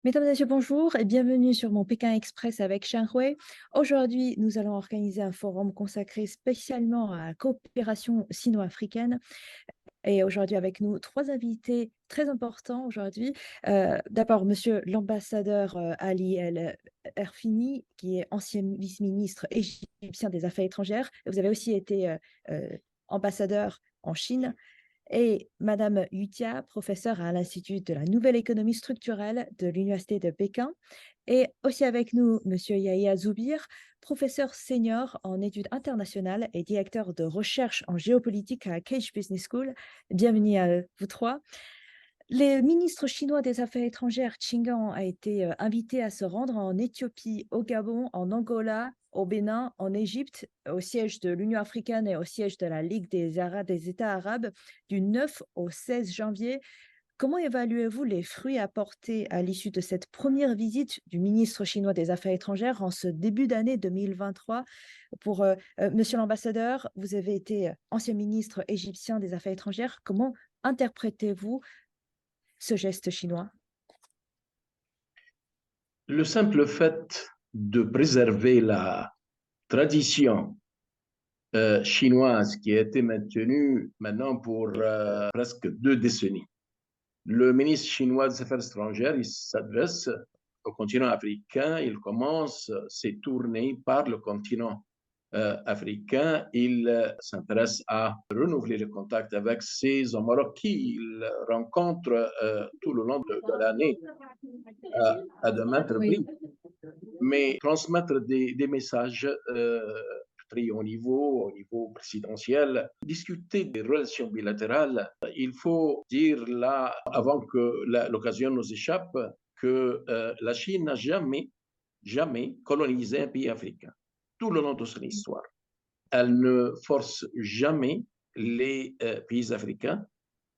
Mesdames et messieurs, bonjour et bienvenue sur mon Pékin Express avec Shanhui. Aujourd'hui, nous allons organiser un forum consacré spécialement à la coopération sino-africaine. Et aujourd'hui, avec nous, trois invités très importants aujourd'hui. D'abord, monsieur l'ambassadeur Ali El Erfini, qui est ancien vice-ministre égyptien des Affaires étrangères. Vous avez aussi été ambassadeur en Chine et Madame Yutia, professeure à l'Institut de la nouvelle économie structurelle de l'Université de Pékin. Et aussi avec nous, Monsieur Yahya Zoubir, professeur senior en études internationales et directeur de recherche en géopolitique à Cage Business School. Bienvenue à vous trois. Le ministre chinois des Affaires étrangères, Qin Gang, a été invité à se rendre en Éthiopie, au Gabon, en Angola, au Bénin, en Égypte, au siège de l'Union africaine et au siège de la Ligue des États arabes du 9 au 16 janvier. Comment évaluez-vous les fruits apportés à l'issue de cette première visite du ministre chinois des Affaires étrangères en ce début d'année 2023? Pour Monsieur l'ambassadeur, vous avez été ancien ministre égyptien des Affaires étrangères. Comment interprétez-vous ce geste chinois? Le simple fait de préserver la tradition chinoise qui a été maintenue maintenant pour presque 2 décennies. Le ministre chinois des Affaires étrangères, il s'adresse au continent africain, il commence ses tournées par le continent africain, il s'intéresse à renouveler le contact avec ses homologues qu'il rencontre tout le long de l'année à de maintes Oui. reprises, mais transmettre des messages très au niveau présidentiel, discuter des relations bilatérales. Il faut dire là, avant que l'occasion nous échappe, que la Chine n'a jamais colonisé un pays africain, tout le long de son histoire. Elle ne force jamais les pays africains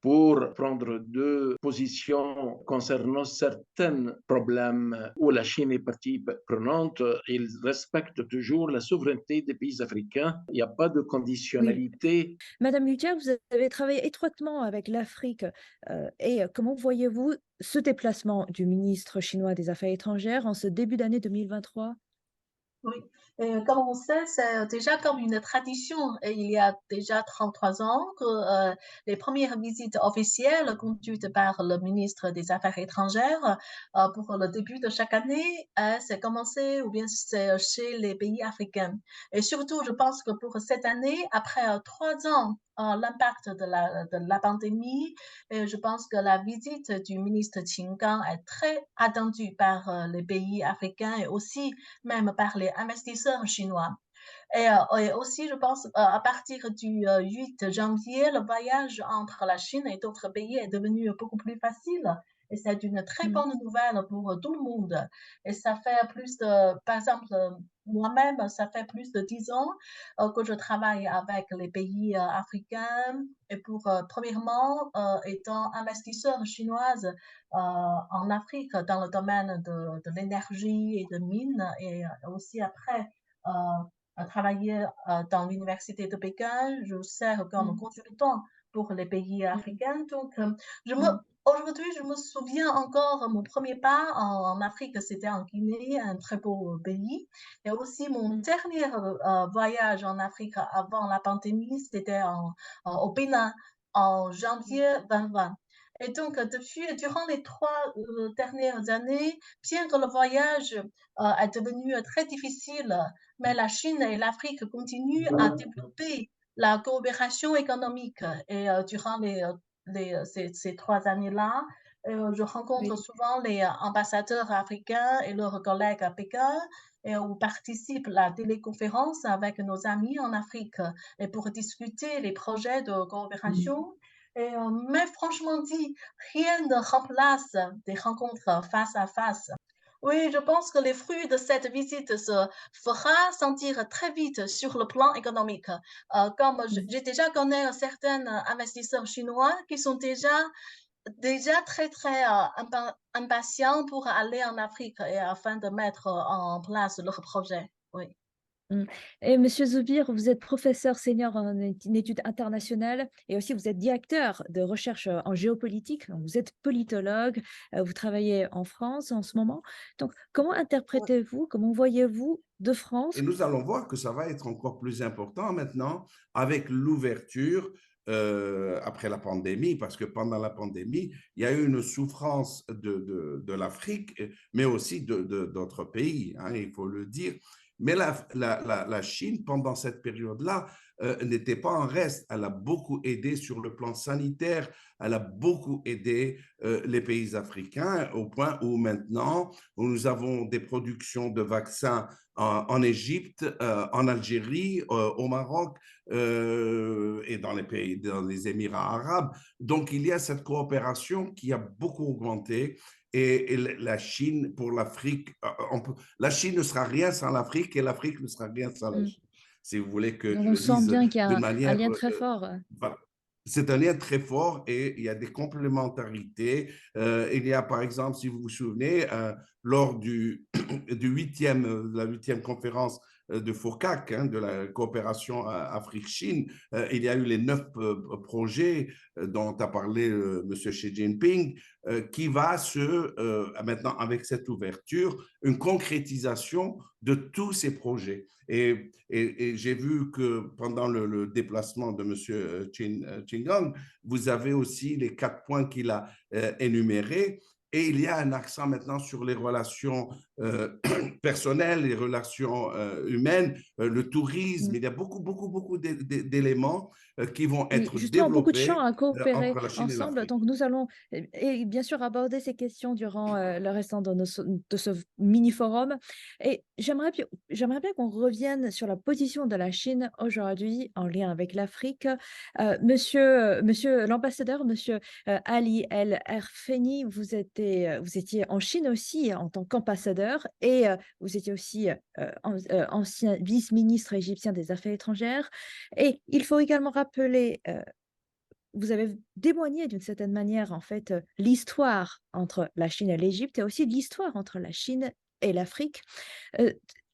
pour prendre deux positions concernant certains problèmes où la Chine est partie prenante. Ils respectent toujours la souveraineté des pays africains. Il n'y a pas de Oui. conditionnalité. Madame Lutia, vous avez travaillé étroitement avec l'Afrique et comment voyez-vous ce déplacement du ministre chinois des Affaires étrangères en ce début d'année 2023? Oui, comme on sait, c'est déjà comme une tradition. Et il y a déjà 33 ans que les premières visites officielles conduites par le ministre des Affaires étrangères pour le début de chaque année, c'est commencé ou bien c'est chez les pays africains. Et surtout, je pense que pour cette année, après 3 ans, l'impact de la pandémie, et je pense que la visite du ministre Qin Gang est très attendue par les pays africains et aussi même par les investisseurs chinois. Et aussi, je pense, à partir du 8 janvier, le voyage entre la Chine et d'autres pays est devenu beaucoup plus facile. Et c'est une très Mm. bonne nouvelle pour tout le monde. Et ça fait plus de, par exemple, moi-même, ça fait plus de 10 ans que je travaille avec les pays africains. Et pour, premièrement, étant investisseur chinoise en Afrique dans le domaine de l'énergie et de mines, et aussi après, travailler dans l'université de Pékin, je sers comme Mm. consultant pour les pays Mm. africains. Donc, Mm. aujourd'hui, je me souviens encore mon premier pas en Afrique, c'était en Guinée, un très beau pays. Et aussi mon Mm. dernier voyage en Afrique avant la pandémie, c'était au Bénin en Mm. janvier 2020. Et donc, durant les 3 dernières années, bien que le voyage est devenu très difficile, mais la Chine et l'Afrique continuent à développer la coopération économique. Et durant ces 3 années-là, je rencontre Oui. souvent les ambassadeurs africains et leurs collègues à Pékin et on participe à la téléconférence avec nos amis en Afrique et pour discuter les projets de coopération. Et, mais franchement dit, rien ne remplace des rencontres face à face. Oui, je pense que les fruits de cette visite se fera sentir très vite sur le plan économique. Comme Mm. j'ai déjà connu certains investisseurs chinois qui sont déjà très, très impatients pour aller en Afrique et afin de mettre en place leur projet. Oui. Mmh. Et Monsieur Zoubir, vous êtes professeur senior en études internationales et aussi vous êtes directeur de recherche en géopolitique. Donc vous êtes politologue, vous travaillez en France en ce moment. Donc, comment interprétez-vous, comment voyez-vous de Et France? nous allons voir que ça va être encore plus important maintenant avec l'ouverture après la pandémie, parce que pendant la pandémie, il y a eu une souffrance de l'Afrique, mais aussi d'autres pays, hein, il faut le dire. Mais la Chine, pendant cette période-là, n'était pas en reste. Elle a beaucoup aidé sur le plan sanitaire, elle a beaucoup aidé les pays africains au point où maintenant, où nous avons des productions de vaccins en Égypte, en Algérie, au Maroc et dans les pays, dans les Émirats arabes. Donc, il y a cette coopération qui a beaucoup augmenté. Et la Chine pour l'Afrique, la Chine ne sera rien sans l'Afrique et l'Afrique ne sera rien sans la Mmh. Chine. Si vous voulez que Donc je on le sent dise bien qu'il y a d'une un manière lien très fort. voilà. C'est un lien très fort et il y a des complémentarités. Il y a, par exemple, si vous vous souvenez, lors de la huitième conférence de FOCAC, hein, de la coopération Afrique-Chine, il y a eu les 9 projets dont a parlé M. Xi Jinping, qui va maintenant, avec cette ouverture, une concrétisation de tous ces projets. Et j'ai vu que pendant le déplacement de M. Qin Gang, vous avez aussi les 4 points qu'il a énumérés. Et il y a un accent maintenant sur les relations personnelles, les relations humaines, le tourisme. Mmh. Il y a beaucoup, beaucoup, beaucoup d'éléments qui vont Oui, être justement, beaucoup de champs développés à coopérer entre la Chine et ensemble. l'Afrique. Donc, nous allons, et bien sûr, aborder ces questions durant le restant de ce mini-forum. Et j'aimerais bien qu'on revienne sur la position de la Chine aujourd'hui en lien avec l'Afrique. Monsieur l'ambassadeur, monsieur Ali El Erfeni, vous étiez en Chine aussi en tant qu'ambassadeur et vous étiez aussi ancien vice-ministre égyptien des Affaires étrangères. Et il faut également rappeler, vous avez témoigné d'une certaine manière, en fait, l'histoire entre la Chine et l'Égypte et aussi l'histoire entre la Chine et l'Afrique.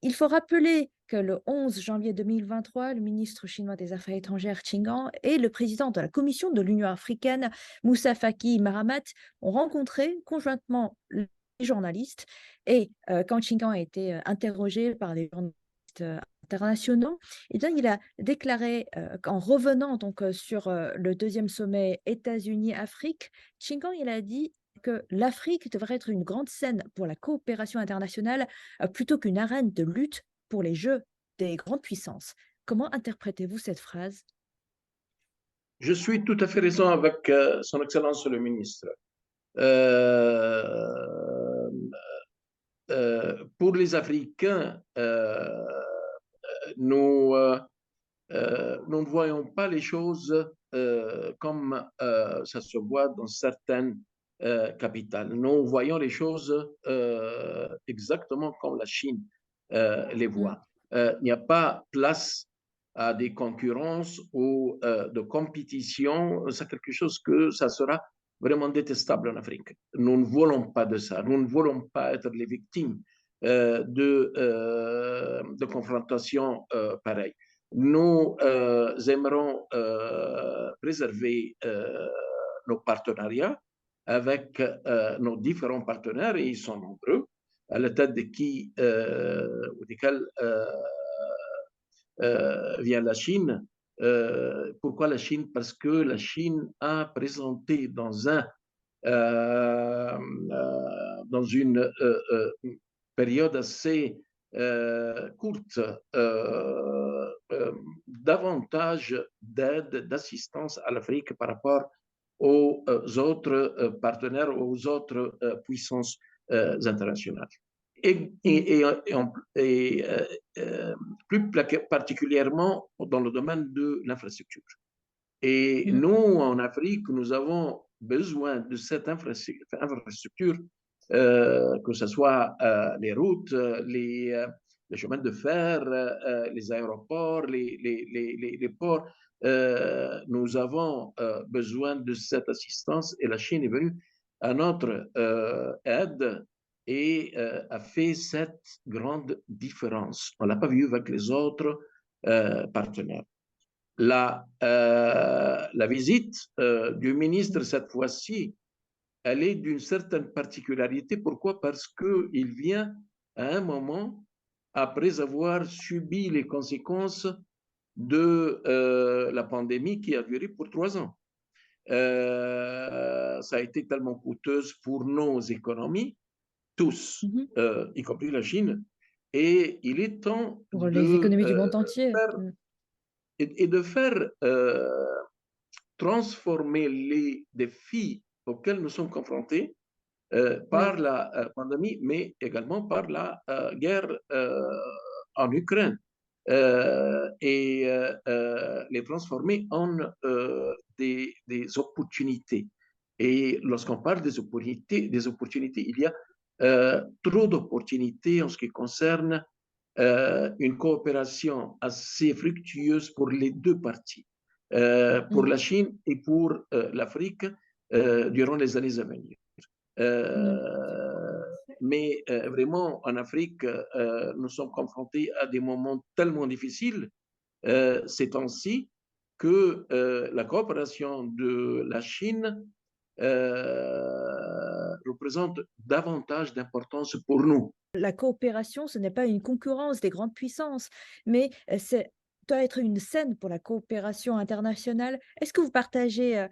Il faut rappeler que le 11 janvier 2023, le ministre chinois des Affaires étrangères, Qin Gang, et le président de la Commission de l'Union africaine, Moussa Faki Mahamat, ont rencontré conjointement les journalistes. Et quand Qin Gang a été interrogé par les journalistes internationaux, eh bien, il a déclaré qu'en revenant donc sur le deuxième sommet États-Unis-Afrique, Qin Gang, il a dit que l'Afrique devrait être une grande scène pour la coopération internationale plutôt qu'une arène de lutte pour les jeux des grandes puissances. Comment interprétez-vous cette phrase? Je suis tout à fait raison avec Son Excellence le ministre. Euh, pour les Africains, nous ne voyons pas les choses comme ça se voit dans certaines capitales. Nous voyons les choses exactement comme la Chine les Mm, voit. Il n'y a pas place à des concurrences ou de compétition. C'est quelque chose que ça sera vraiment détestable en Afrique. Nous ne voulons pas de ça. Nous ne voulons pas être les victimes de confrontations pareilles. Nous aimerons préserver nos partenariats avec nos différents partenaires, et ils sont nombreux, à la tête de qui ou desquels vient la Chine. Pourquoi la Chine? Parce que la Chine a présenté dans une période assez courte davantage d'aide, d'assistance à l'Afrique par rapport aux autres partenaires, aux autres puissances internationales. Et, mm, et, et, et plus particulièrement dans le domaine de l'infrastructure. Et mm, nous, en Afrique, nous avons besoin de cette infrastructure, que ce soit les routes, les chemins de fer, les aéroports, les ports. Nous avons besoin de cette assistance et la Chine est venue à notre aide et a fait cette grande différence. On ne l'a pas vu avec les autres partenaires. La visite du ministre cette fois-ci, elle est d'une certaine particularité. Pourquoi? Parce qu'il vient à un moment après avoir subi les conséquences de la pandémie qui a duré pour 3 ans. Ça a été tellement coûteuse pour nos économies, tous, y compris la Chine, et il est temps Pour les économies du monde entier. faire, et de faire transformer les défis auxquels nous sommes confrontés par Oui. la pandémie, mais également par la guerre en Ukraine. Et les transformer en des opportunités. Et lorsqu'on parle des opportunités, il y a trop d'opportunités en ce qui concerne une coopération assez fructueuse pour les deux parties, pour la Chine et pour l'Afrique durant les années à venir. Mais vraiment, en Afrique, nous sommes confrontés à des moments tellement difficiles ces temps-ci que la coopération de la Chine représente davantage d'importance pour nous. La coopération, ce n'est pas une concurrence des grandes puissances, mais c'est doit être une scène pour la coopération internationale. Est-ce que vous partagez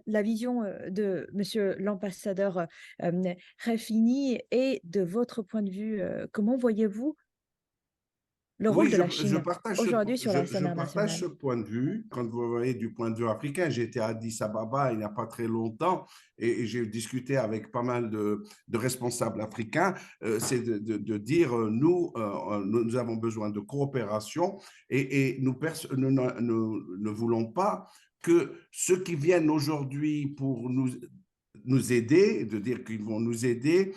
la vision de Monsieur l'ambassadeur Refini et de votre point de vue, comment voyez-vous le rôle Oui, de la je Chine aujourd'hui sur la scène partage ce internationale? point de vue. Quand vous voyez du point de vue africain, j'étais à Addis Ababa il n'y a pas très longtemps et j'ai discuté avec pas mal de responsables africains. C'est de dire, nous avons besoin de coopération et nous ne voulons pas que ceux qui viennent aujourd'hui pour nous aider, de dire qu'ils vont nous aider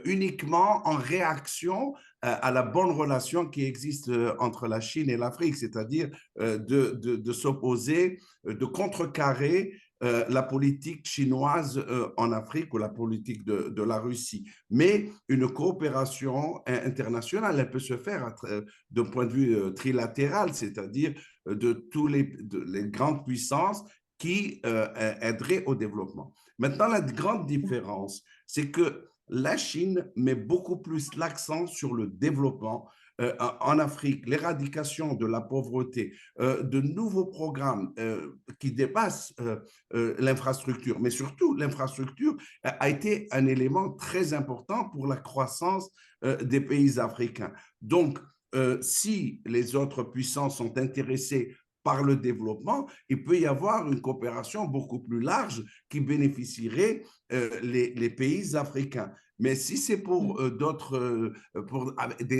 uniquement en réaction à la bonne relation qui existe entre la Chine et l'Afrique, c'est-à-dire de s'opposer, de contrecarrer la politique chinoise en Afrique ou la politique de la Russie. Mais une coopération internationale, elle peut se faire d'un point de vue trilatéral, c'est-à-dire de tous les grandes puissances qui aideraient au développement. Maintenant, la grande différence, c'est que la Chine met beaucoup plus l'accent sur le développement en Afrique, l'éradication de la pauvreté, de nouveaux programmes qui dépassent l'infrastructure. Mais surtout, l'infrastructure a été un élément très important pour la croissance des pays africains. Donc, si les autres puissances sont intéressées par le développement, il peut y avoir une coopération beaucoup plus large qui bénéficierait les pays africains. Mais si c'est pour d'autres,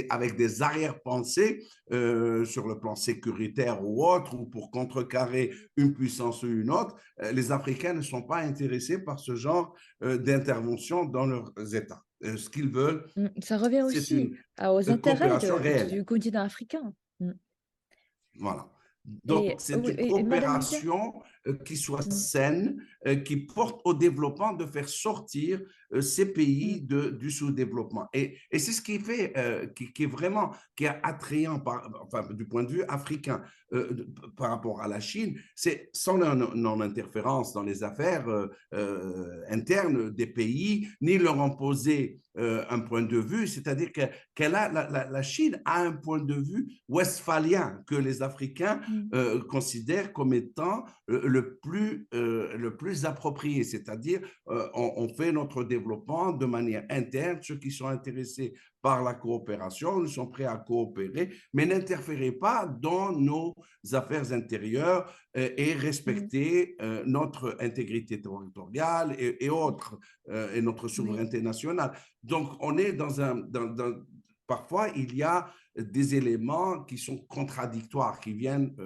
avec des arrière-pensées sur le plan sécuritaire ou autre, ou pour contrecarrer une puissance ou une autre, les Africains ne sont pas intéressés par ce genre d'intervention dans leurs États. Ce qu'ils veulent, Ça revient c'est aussi une aux intérêts coopération réelle. du continent africain. Voilà. Donc, c'est Oui, une et Madame Lydia? coopération qui soit saine, qui porte au développement, de faire sortir ces pays du sous-développement. Et c'est ce qui fait, qui est vraiment, qui est attrayant enfin, du point de vue africain par rapport à la Chine, c'est sans non-interférence dans les affaires internes des pays, ni leur imposer un point de vue, c'est-à-dire que la Chine a un point de vue westphalien que les Africains considèrent comme étant le plus approprié, c'est-à-dire on fait notre développement de manière interne. Ceux qui sont intéressés par la coopération, nous sommes prêts à coopérer, mais n'interférez pas dans nos affaires intérieures et respectez notre intégrité territoriale et autres, et notre souveraineté nationale. Donc, on est parfois, il y a des éléments qui sont contradictoires, qui viennent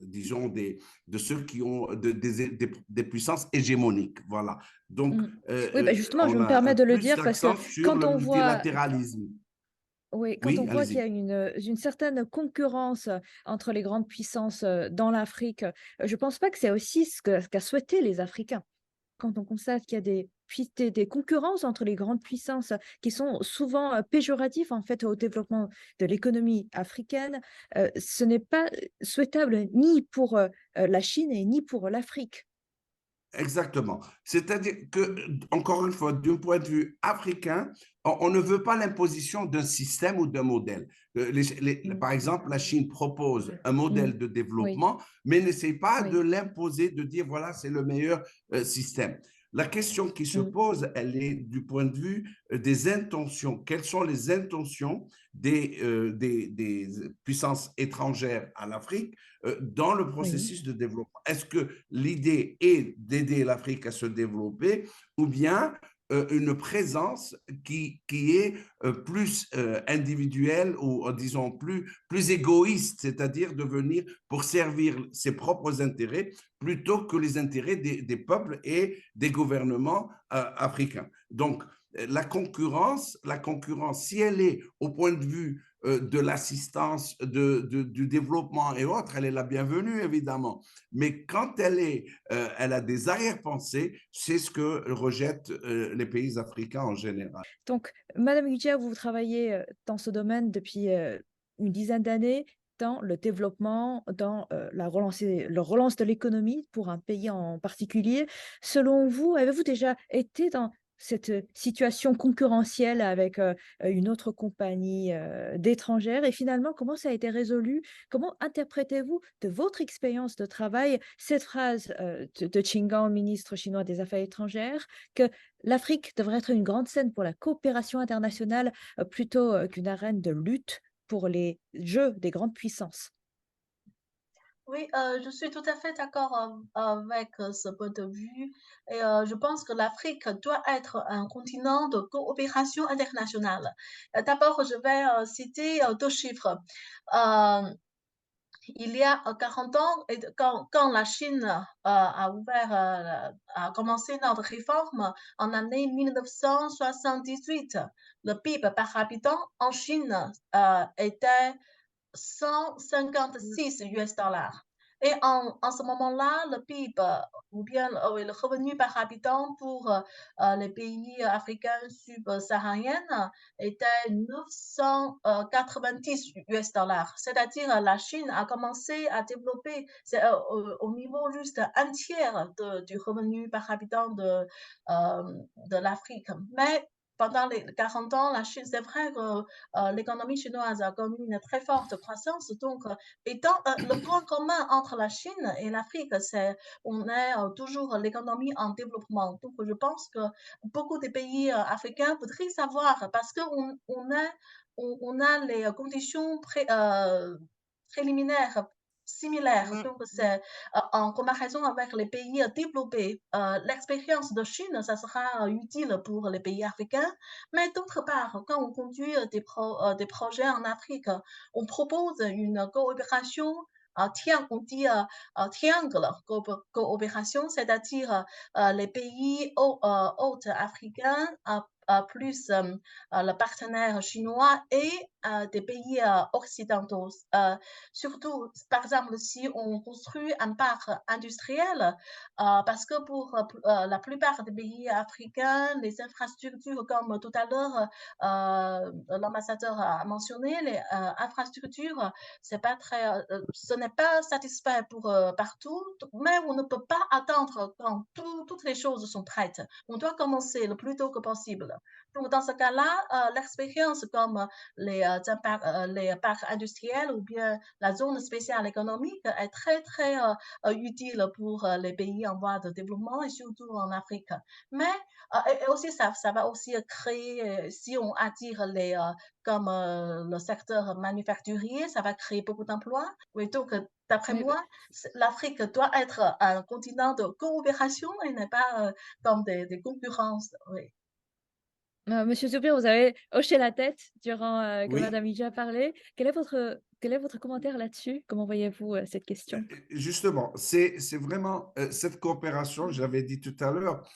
disons, de ceux qui ont des puissances hégémoniques. Voilà. Donc, Oui, justement, je on me a permets de le plus dire parce que d'accent sur quand le on voit multilatéralisme. Oui, quand on Oui, voit qu'il y allez-y. a une certaine concurrence entre les grandes puissances dans l'Afrique, je ne pense pas que c'est aussi ce qu'a souhaité les Africains. Quand on constate qu'il y a des des concurrences entre les grandes puissances qui sont souvent péjoratifs en fait au développement de l'économie africaine. Ce n'est pas souhaitable ni pour la Chine et ni pour l'Afrique. Exactement. C'est-à-dire que, encore une fois, d'un point de vue africain, on ne veut pas l'imposition d'un système ou d'un modèle. Mm. Par exemple, la Chine propose un Mm. modèle de Oui, développement, mais n'essaie pas de oui. l'imposer, de dire, voilà, c'est le meilleur système. La question qui se Mm. pose, elle est du point de vue des intentions. Quelles sont les intentions des puissances étrangères en Afrique dans le Oui. processus de développement? Est-ce que l'idée est d'aider l'Afrique à se développer ou bien une présence qui est plus individuelle ou, disons, plus égoïste, c'est-à-dire de venir pour servir ses propres intérêts plutôt que les intérêts des peuples et des gouvernements africains. Donc, la concurrence, si elle est au point de vue de l'assistance, du développement et autres, elle est la bienvenue, évidemment. Mais quand elle a des arrière-pensées, c'est ce que rejettent les pays africains en général. Donc, Madame Guitia, vous travaillez dans ce domaine depuis une dizaine d'années, dans le développement, dans la relance de l'économie pour un pays en particulier. Selon vous, avez-vous déjà été dans cette situation concurrentielle avec une autre compagnie d'étrangères? Et finalement, comment ça a été résolu? Comment interprétez-vous de votre expérience de travail cette phrase de Qin Gang, ministre chinois des Affaires étrangères, que l'Afrique devrait être une grande scène pour la coopération internationale plutôt qu'une arène de lutte pour les jeux des grandes puissances. Oui, je suis tout à fait d'accord avec ce point de vue et je pense que l'Afrique doit être un continent de coopération internationale. D'abord, je vais citer deux chiffres. Euh, il y a 40 ans, et quand la Chine a commencé notre réforme en année 1978, le PIB par habitant en Chine était 156 US dollars. Et en ce moment-là, le PIB ou bien oui, le revenu par habitant pour les pays africains subsahariens était 990 US dollars. C'est-à-dire la Chine a commencé à développer au niveau juste un tiers du revenu par habitant de l'Afrique. Mais pendant les 40 ans, la Chine, c'est vrai que l'économie chinoise a connu une très forte croissance. Donc, le point commun entre la Chine et l'Afrique, c'est on est toujours l'économie en développement. Donc, je pense que beaucoup de pays africains voudraient savoir parce on a les conditions préliminaires similaires. Donc, c'est en comparaison avec les pays développés, l'expérience de Chine, ça sera utile pour les pays africains. Mais d'autre part, quand on conduit des projets en Afrique, on propose une coopération on dit triangle coopération, c'est-à-dire les pays hôtes africains plus le partenaire chinois et des pays occidentaux. Surtout, par exemple, si on construit un parc industriel, parce que pour la plupart des pays africains, les infrastructures, comme tout à l'heure l'ambassadeur a mentionné, les infrastructures, ce n'est pas satisfait pour partout, mais on ne peut pas attendre quand toutes les choses sont prêtes. On doit commencer le plus tôt que possible. Donc, dans ce cas-là, l'expérience comme les parcs industriels ou bien la zone spéciale économique est très, très utile pour les pays en voie de développement et surtout en Afrique. Mais et aussi, ça va aussi créer, si on attire comme le secteur manufacturier, ça va créer beaucoup d'emplois. Oui, donc, d'après Oui, moi, l'Afrique doit être un continent de coopération et n'est pas comme des concurrences. Oui. Monsieur Soupir, vous avez hoché la tête durant que Oui. Madame Ija parlait. Quelle est votre Quel est votre commentaire là-dessus? Comment voyez-vous cette question? Justement, c'est vraiment cette coopération, j'avais dit tout à l'heure,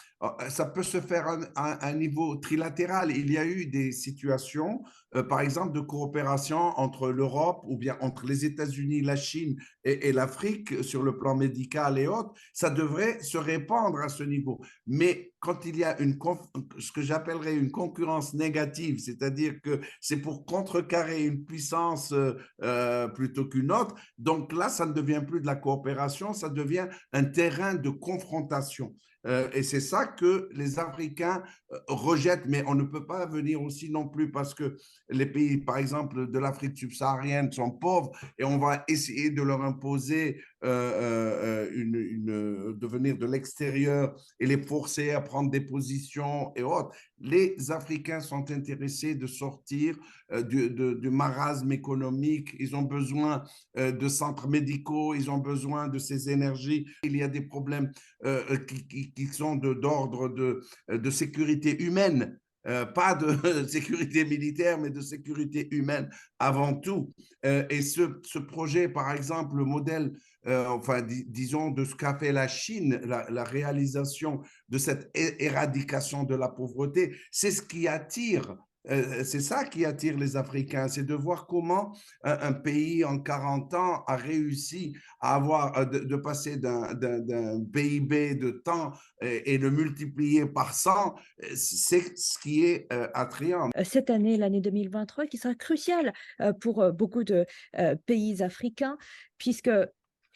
ça peut se faire à un niveau trilatéral. Il y a eu des situations, par exemple, de coopération entre l'Europe ou bien entre les États-Unis, la Chine et l'Afrique sur le plan médical et autres. Ça devrait se répandre à ce niveau. Mais quand il y a ce que j'appellerais une concurrence négative, c'est-à-dire que c'est pour contrecarrer une puissance plutôt qu'une autre, donc là, ça ne devient plus de la coopération, ça devient un terrain de confrontation. Et c'est ça que les Africains rejettent, mais on ne peut pas venir aussi non plus parce que les pays, par exemple, de l'Afrique subsaharienne sont pauvres et on va essayer de leur imposer de venir de l'extérieur et les forcer à prendre des positions et autres. Les Africains sont intéressés de sortir du marasme économique. Ils ont besoin de centres médicaux, ils ont besoin de ces énergies. Il y a des problèmes qui sont d'ordre de sécurité humaine. Pas de sécurité militaire, mais de sécurité humaine avant tout. Et ce projet, par exemple, le modèle, enfin, disons, de ce qu'a fait la Chine, la réalisation de cette éradication de la pauvreté, c'est ce qui attire. C'est ça qui attire les Africains, c'est de voir comment un pays en 40 ans a réussi à avoir, de passer d'un PIB de temps et de multiplier par 100, c'est ce qui est attrayant. Cette année, l'année 2023, qui sera cruciale pour beaucoup de pays africains, puisque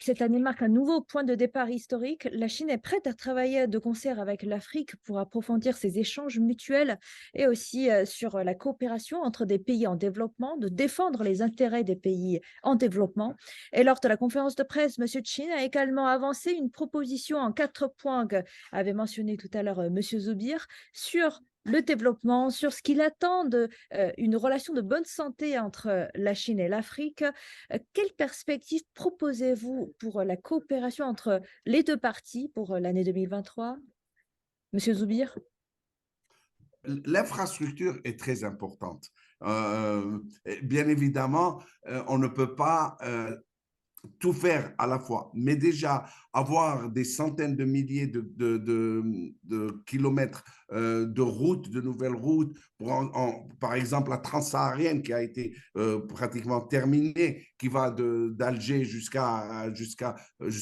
cette année marque un nouveau point de départ historique. La Chine est prête à travailler de concert avec l'Afrique pour approfondir ses échanges mutuels et aussi sur la coopération entre des pays en développement, de défendre les intérêts des pays en développement. Et lors de la conférence de presse, M. Chin a également avancé une proposition en 4 points qu'avait mentionné tout à l'heure M. Zoubir sur le développement, sur ce qu'il attend d'une relation de bonne santé entre la Chine et l'Afrique. Quelle perspective proposez-vous pour la coopération entre les deux parties pour l'année 2023? Monsieur Zoubir? L'infrastructure est très importante. Bien évidemment, on ne peut pas tout faire à la fois, mais déjà avoir des centaines de milliers de kilomètres de routes, de nouvelles routes, par exemple la transsaharienne qui a été pratiquement terminée, qui va d'Alger jusqu'à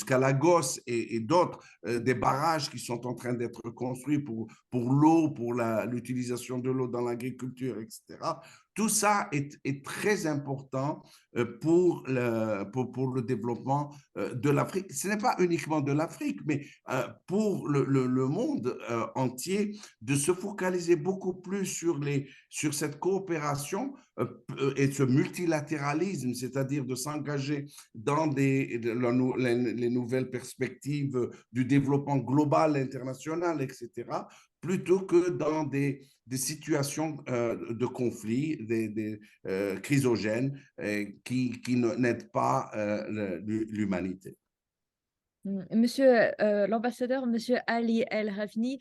Lagos et d'autres, des barrages qui sont en train d'être construits pour l'eau, pour l'utilisation de l'eau dans l'agriculture, etc. Tout ça est très important pour le développement de l'Afrique. Ce n'est pas uniquement de l'Afrique, mais pour le monde entier, de se focaliser beaucoup plus sur cette coopération et ce multilatéralisme, c'est-à-dire de s'engager dans les nouvelles perspectives du développement global, international, etc., plutôt que dans des situations de conflit, des chrysogènes qui n'aident pas l'humanité. Monsieur l'ambassadeur, Monsieur Ali El Ravni,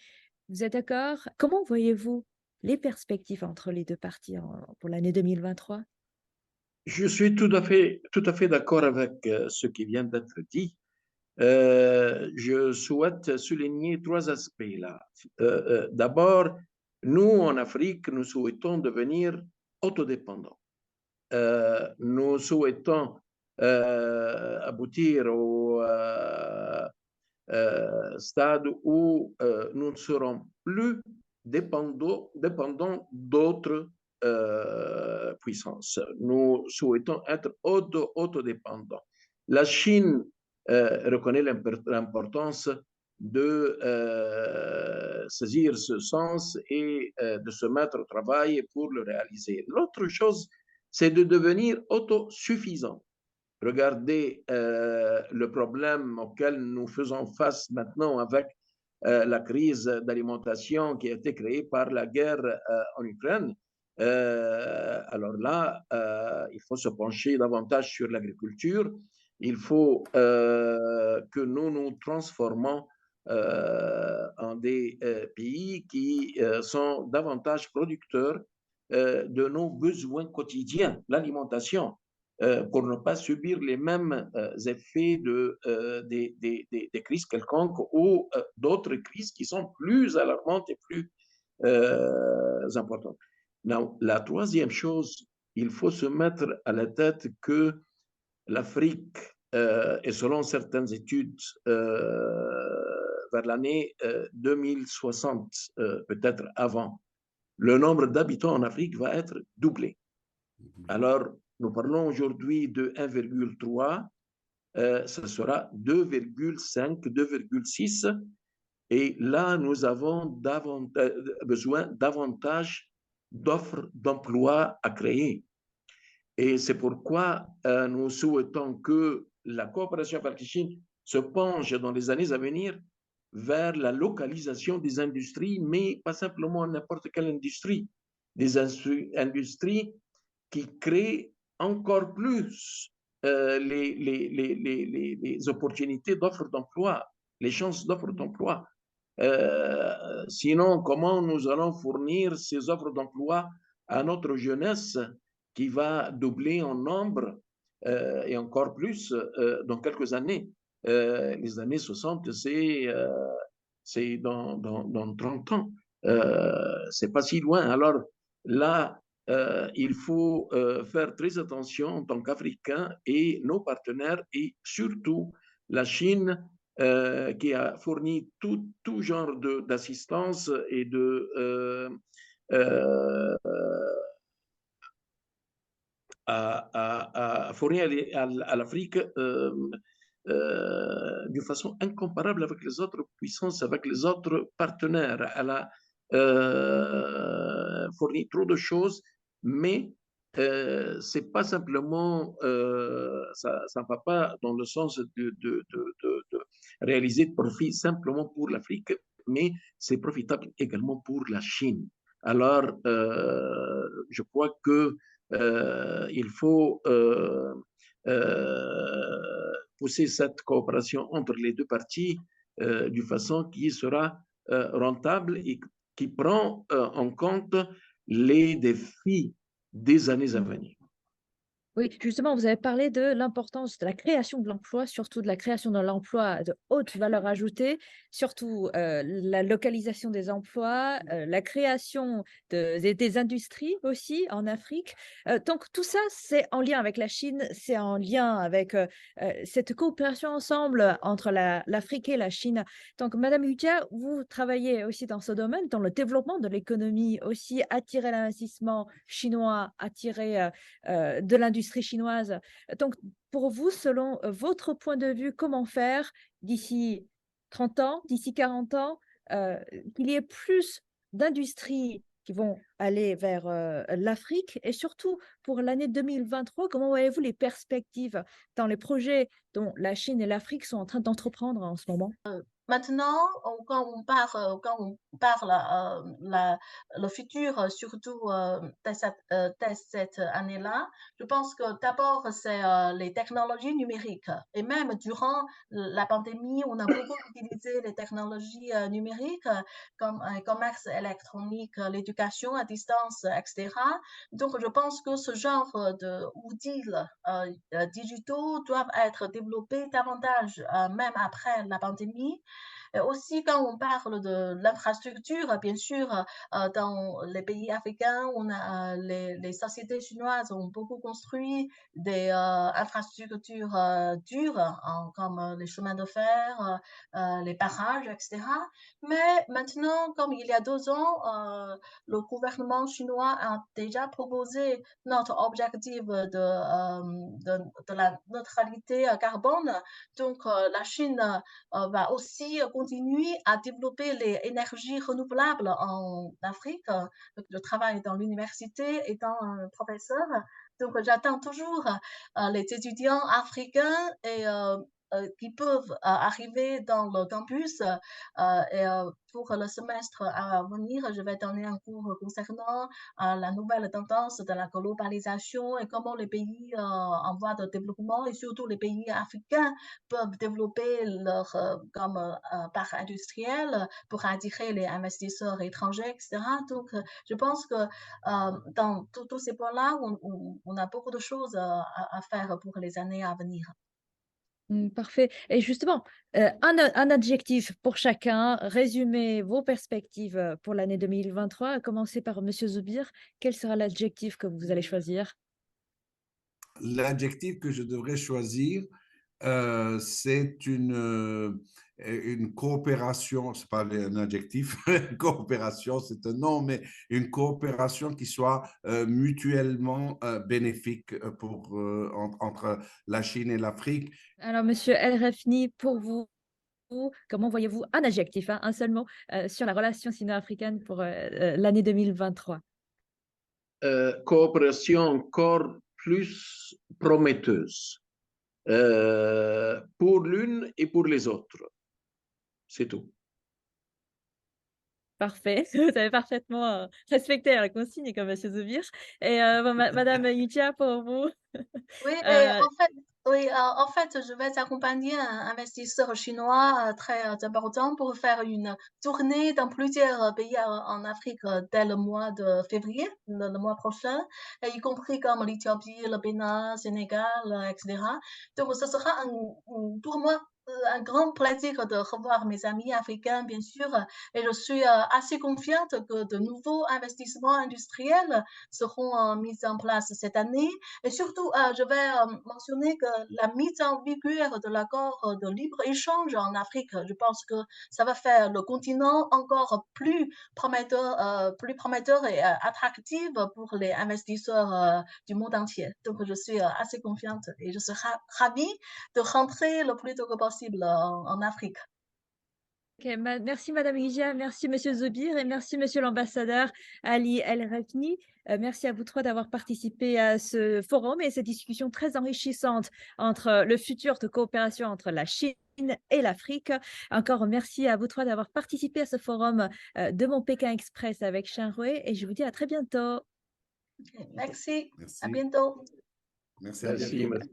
vous êtes d'accord? Comment voyez-vous les perspectives entre les deux parties pour l'année 2023? Je suis tout à fait d'accord avec ce qui vient d'être dit. Je souhaite souligner trois aspects là. D'abord, nous, en Afrique, nous souhaitons devenir autodépendants. Nous souhaitons aboutir au stade où nous ne serons plus dépendants d'autres puissances. Nous souhaitons être autodépendants. La Chine reconnaît l'importance de saisir ce sens et de se mettre au travail pour le réaliser. L'autre chose, c'est de devenir autosuffisant. Regardez le problème auquel nous faisons face maintenant avec la crise d'alimentation qui a été créée par la guerre en Ukraine. Alors là, il faut se pencher davantage sur l'agriculture. Il faut que nous nous transformons en des pays qui sont davantage producteurs de nos besoins quotidiens, l'alimentation. pour ne pas subir les mêmes effets des crises quelconques ou d'autres crises qui sont plus alarmantes et plus importantes. La troisième chose, il faut se mettre à la tête que l'Afrique, et selon certaines études, vers l'année 2060, peut-être avant, le nombre d'habitants en Afrique va être doublé. Alors, nous parlons aujourd'hui de 1,3, ce sera 2,5, 2,6. Et là, nous avons besoin davantage d'offres d'emploi à créer. Et c'est pourquoi nous souhaitons que la coopération avec la Chine se penche dans les années à venir vers la localisation des industries, mais pas simplement n'importe quelle industrie, des industries qui créent encore plus les opportunités d'offres d'emploi, les chances d'offres d'emploi. Sinon, comment nous allons fournir ces offres d'emploi à notre jeunesse qui va doubler en nombre et encore plus dans quelques années? Les années 60, c'est dans 30 ans. C'est pas si loin. Alors là, il faut faire très attention en tant qu'Africains et nos partenaires et surtout la Chine qui a fourni tout genre d'assistance et à fournir à l'Afrique d'une façon incomparable avec les autres puissances, avec les autres partenaires. Elle a fourni trop de choses, mais c'est pas simplement, ça ne va pas dans le sens de réaliser de profit simplement pour l'Afrique, mais c'est profitable également pour la Chine. Alors, je crois que il faut pousser cette coopération entre les deux parties d'une façon qui sera rentable et qui prend en compte les défis des années à venir. Oui, justement, vous avez parlé de l'importance de la création de l'emploi, surtout de la création de l'emploi de haute valeur ajoutée, surtout la localisation des emplois, la création des industries aussi en Afrique. Donc tout ça, c'est en lien avec la Chine, c'est en lien avec cette coopération ensemble entre l'Afrique et la Chine. Donc Madame Hutia, vous travaillez aussi dans ce domaine, dans le développement de l'économie, aussi attirer l'investissement chinois, attirer de l'industrie chinoise. Donc, pour vous, selon votre point de vue, comment faire d'ici 30 ans, d'ici 40 ans, qu'il y ait plus d'industries qui vont aller vers l'Afrique et surtout pour l'année 2023, comment voyez-vous les perspectives dans les projets dont la Chine et l'Afrique sont en train d'entreprendre en ce moment? Maintenant, quand on parle le futur, surtout dès cette année-là, je pense que d'abord, c'est les technologies numériques. Et même durant la pandémie, on a beaucoup utilisé les technologies numériques comme le commerce électronique, l'éducation à distance, etc. Donc, je pense que ce genre d'outils digitaux doivent être développés davantage, même après la pandémie. Aussi, quand on parle de l'infrastructure, bien sûr, dans les pays africains, on a les sociétés chinoises ont beaucoup construit des infrastructures dures, comme les chemins de fer, les barrages, etc. Mais maintenant, comme il y a 2 ans, le gouvernement chinois a déjà proposé notre objectif de la neutralité carbone. Donc, la Chine va aussi continuer à développer les énergies renouvelables en Afrique. Je travaille dans l'université étant un professeur, donc j'attends toujours les étudiants africains et qui peuvent arriver dans le campus. Pour le semestre à venir, je vais donner un cours concernant la nouvelle tendance de la globalisation et comment les pays en voie de développement et surtout les pays africains peuvent développer leur parc industriel pour attirer les investisseurs étrangers, etc. Donc, je pense que dans tous ces points-là, on a beaucoup de choses à faire pour les années à venir. Parfait. Et justement, un adjectif pour chacun, résumez vos perspectives pour l'année 2023, à commencer par Monsieur Zoubir. Quel sera l'adjectif que vous allez choisir? L'adjectif que je devrais choisir, c'est une coopération, c'est pas un adjectif, coopération, c'est un nom, mais une coopération qui soit mutuellement bénéfique entre la Chine et l'Afrique. Alors, Monsieur El Rafni, pour vous, comment voyez-vous un adjectif, hein, un seul mot, sur la relation sino-africaine pour l'année 2023? Coopération encore plus prometteuse pour l'une et pour les autres. C'est tout. Parfait, vous avez parfaitement respecté la consigne comme Monsieur Zoubir. Et Madame Yutia, pour vous? Oui, Euh, en fait, je vais accompagner un investisseur chinois très important pour faire une tournée dans plusieurs pays en Afrique dès le mois de février, le mois prochain, et y compris comme l'Éthiopie, le Bénin, Sénégal, etc. Donc, ce sera pour moi un grand plaisir de revoir mes amis africains, bien sûr, et je suis assez confiante que de nouveaux investissements industriels seront mis en place cette année. Et surtout, je vais mentionner que la mise en vigueur de l'accord de libre-échange en Afrique, je pense que ça va faire le continent encore plus prometteur et attractif pour les investisseurs du monde entier. Donc, je suis assez confiante et je serai ravie de rentrer le plus tôt que possible en Afrique. Ok, merci Madame Yutia, merci Monsieur Zoubir et merci Monsieur l'ambassadeur Ali El Rafni. Merci à vous trois d'avoir participé à ce forum et à cette discussion très enrichissante entre le futur de coopération entre la Chine et l'Afrique. Encore merci à vous trois d'avoir participé à ce forum de mon Pékin Express avec Shenhui et je vous dis à très bientôt. Merci. Merci. À bientôt. Merci, à bientôt. Merci.